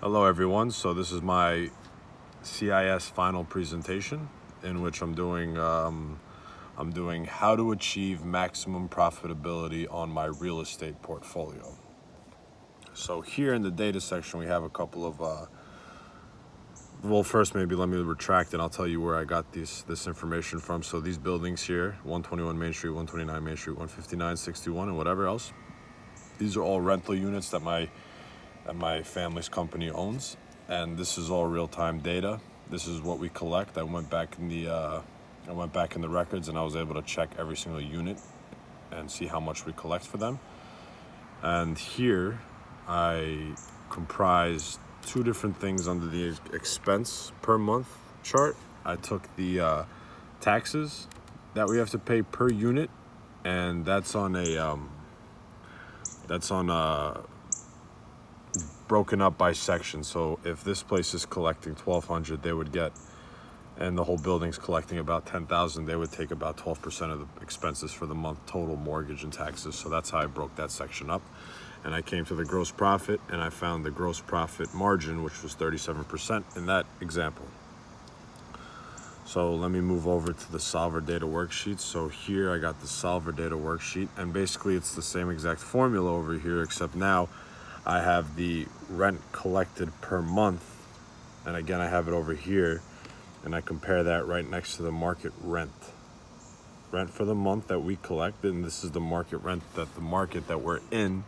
Hello everyone, so this is my CIS final presentation in which I'm doing how to achieve maximum profitability on my real estate portfolio. So here in the data section we have a couple of well, first maybe let me retract and I'll tell you where I got this information from. So these buildings here, 121 Main Street, 129 Main Street, 159, 61 and whatever else, these are all rental units that my family's company owns, and this is all real-time data. This is what we collect. I went back in the records and I was able to check every single unit and see how much we collect for them. And here I comprise two different things under the expense per month chart. I took the taxes that we have to pay per unit, and that's on broken up by section. So if this place is collecting $1,200, they would get, and the whole building's collecting about $10,000, they would take about 12% of the expenses for the month, total mortgage and taxes. So that's how I broke that section up. And I came to the gross profit, and I found the gross profit margin, which was 37% in that example. So let me move over to the solver data worksheet. So here I got the solver data worksheet, and basically it's the same exact formula over here, except now I have the rent collected per month, and again I have it over here, and I compare that right next to the market rent for the month that we collected, and this is the market rent that the market that we're in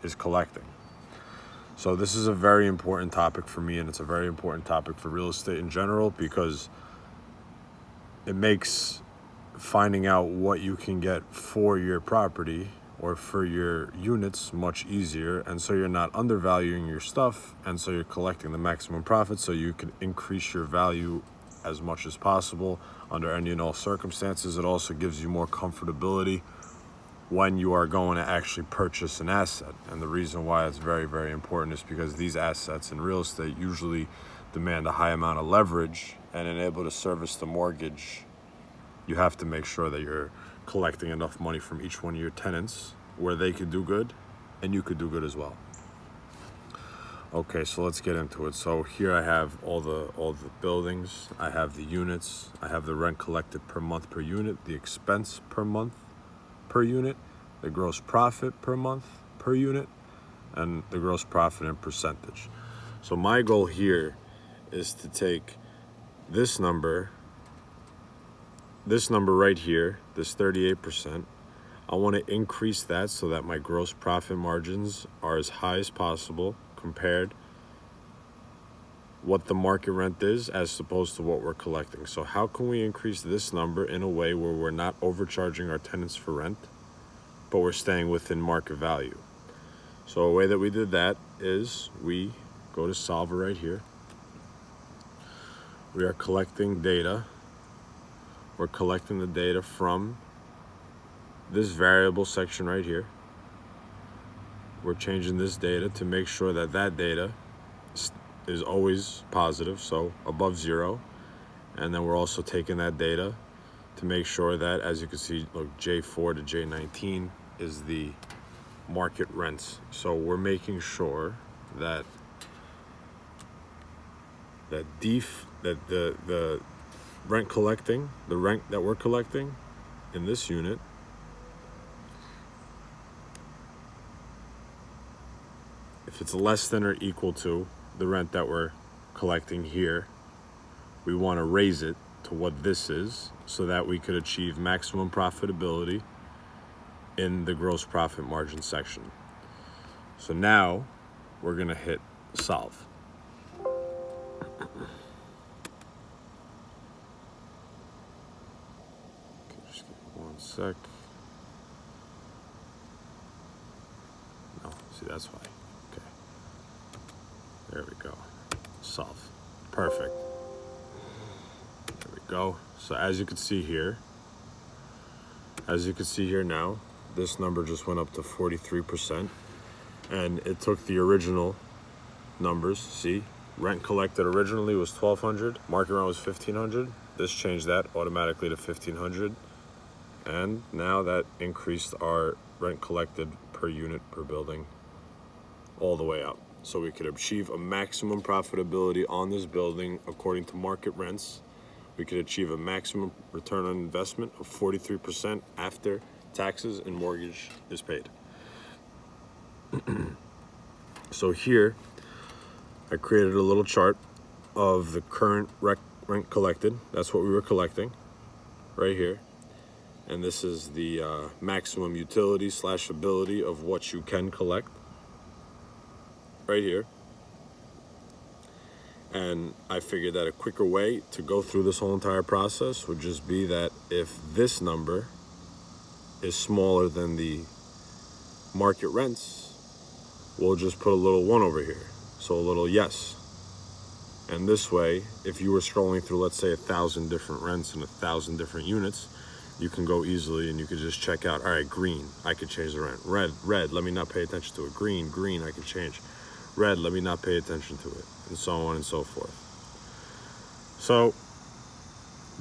is collecting. So this is a very important topic for me, and it's a very important topic for real estate in general, because it makes finding out what you can get for your property or for your units much easier, and so you're not undervaluing your stuff, and so you're collecting the maximum profit, so you can increase your value as much as possible under any and all circumstances. It also gives you more comfortability when you are going to actually purchase an asset. And the reason why it's very, very important is because these assets in real estate usually demand a high amount of leverage, and in able to service the mortgage, you have to make sure that you're collecting enough money from each one of your tenants where they could do good and you could do good as well. Okay, so let's get into it. So here I have all the buildings, I have the units, I have the rent collected per month per unit, the expense per month per unit, the gross profit per month per unit, and the gross profit in percentage. So my goal here is to take this number right here, this 38%, I want to increase that so that my gross profit margins are as high as possible compared what the market rent is as opposed to what we're collecting. So how can we increase this number in a way where we're not overcharging our tenants for rent, but we're staying within market value? So a way that we did that is we go to Solver right here. We are collecting data. We're collecting the data from this variable section right here. We're changing this data to make sure that that data is always positive, so above 0. And then we're also taking that data to make sure that, as you can see, look, J4 to J19 is the market rents. So we're making sure that the rent that we're collecting in this unit if it's less than or equal to the rent that we're collecting here, we want to raise it to what this is so that we could achieve maximum profitability in the gross profit margin section. So now we're going to hit solve. Just give me 1 sec. No, see, that's why. Okay. There we go. Solve. Perfect. There we go. So as you can see here now, this number just went up to 43%. And it took the original numbers. See, rent collected originally was $1,200. Market rent was $1,500. This changed that automatically to $1,500. And now that increased our rent collected per unit per building all the way up. So we could achieve a maximum profitability on this building according to market rents. We could achieve a maximum return on investment of 43% after taxes and mortgage is paid. So here, I created a little chart of the current rent collected. That's what we were collecting right here. And this is the maximum utility / ability of what you can collect right here. And I figured that a quicker way to go through this whole entire process would just be that if this number is smaller than the market rents, we'll just put a little 1 over here. So a little yes. And this way, if you were scrolling through, let's say 1,000 different rents and 1,000 different units, you can go easily and you could just check out, all right, green, I could change the rent. Red, let me not pay attention to it. Green, I could change. Red, let me not pay attention to it, and so on and so forth. So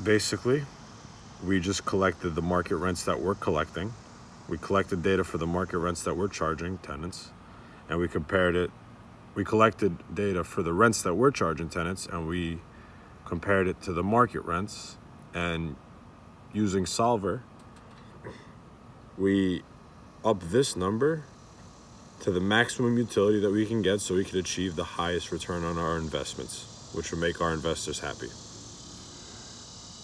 basically, we just collected the market rents that we're collecting. We collected data for the market rents that we're charging tenants, and we compared it. We collected data for the rents that we're charging tenants, and we compared it to the market rents. And using Solver, we up this number to the maximum utility that we can get so we can achieve the highest return on our investments, which will make our investors happy.